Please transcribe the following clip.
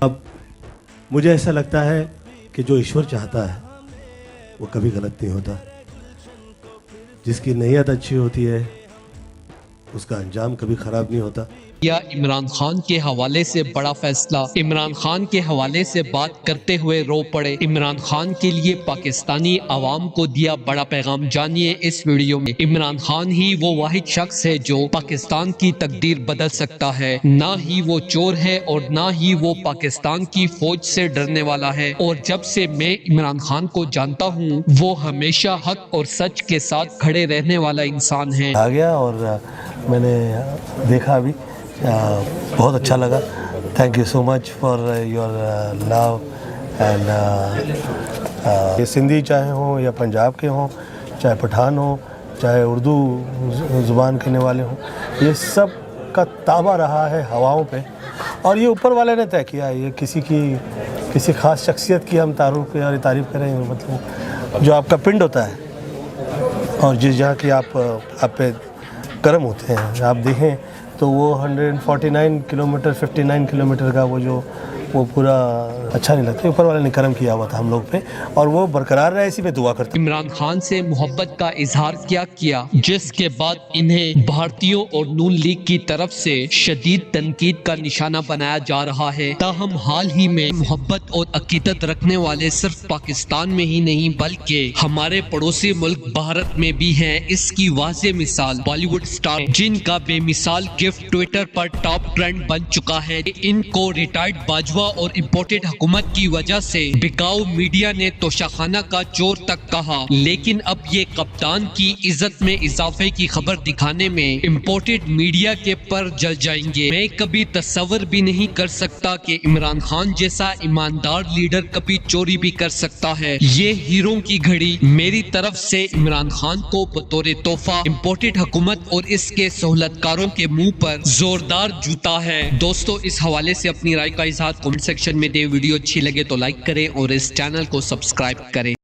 अब मुझे ऐसा लगता है कि जो ईश्वर चाहता है वो कभी गलत नहीं होता। जिसकी नीयत अच्छी होती है उसका अंजाम कभी खराब नहीं होता। या इमरान खान के हवाले से बड़ा फैसला। इमरान खान के हवाले से बात करते हुए रो पड़े। इमरान खान के लिए पाकिस्तानी आवाम को दिया बड़ा पैगाम, जानिए इस वीडियो में। इमरान खान ही वो वाहिद शख्स है जो पाकिस्तान की तकदीर बदल सकता है। ना ही वो चोर है और ना ही वो पाकिस्तान की फौज से डरने वाला है। और जब से मैं इमरान खान को जानता हूँ वो हमेशा हक और सच के साथ खड़े रहने वाला इंसान है। आ गया और मैंने देखा अभी, बहुत अच्छा लगा। Thank you so much for your love and ये सिंधी चाहे हों या पंजाब के हों, चाहे पठान हो, चाहे उर्दू ज़ुबान कहने वाले हों, ये सब का ताबा रहा है हवाओं पे। और ये ऊपर वाले ने तय किया है। ये किसी ख़ास शख्सियत की हम तारीफ़ करें, मतलब जो आपका पिंड होता है और जिस जहाँ की आप पे कर्म होते हैं, आप देखें तो वो 149 किलोमीटर 59 किलोमीटर का वो पूरा अच्छा नहीं लगता। ऊपर वाले ने करम किया हुआ था हम लोग पे और वो बरकरार रहे, इसी पे दुआ करते। इमरान खान से मोहब्बत का इजहार क्या किया, जिसके बाद इन्हें भारतीयों और नून लीग की तरफ से शदीद तनकीद का निशाना बनाया जा रहा है। ताहम हाल ही में मोहब्बत और अकीदत रखने वाले सिर्फ पाकिस्तान में ही नहीं बल्कि हमारे पड़ोसी मुल्क भारत में भी हैं। इसकी वाज़ेह मिसाल बॉलीवुड स्टार जिनका बेमिसाल गिफ्ट ट्विटर पर टॉप ट्रेंड बन चुका है। इनको रिटायर्ड बाजवा और इम्पोर्टेड हुकूमत की वजह से बिकाऊ मीडिया ने तोशाखाना का चोर तक कहा, लेकिन अब ये कप्तान की इज्जत में इजाफे की खबर दिखाने में इम्पोर्टेड मीडिया के पर जल जाएंगे। मैं कभी तस्वर भी नहीं कर सकता कि इमरान खान जैसा ईमानदार लीडर कभी चोरी भी कर सकता है। ये हीरो की घड़ी मेरी तरफ से इमरान खान को बतौर तोहफा इम्पोर्टेड हुकूमत और इसके सहूलतकारों के मुंह पर जोरदार जूता है। दोस्तों, इस हवाले से अपनी राय का इजहार कमेंट सेक्शन में दे। वीडियो अच्छी लगे तो लाइक करें और इस चैनल को सब्सक्राइब करें।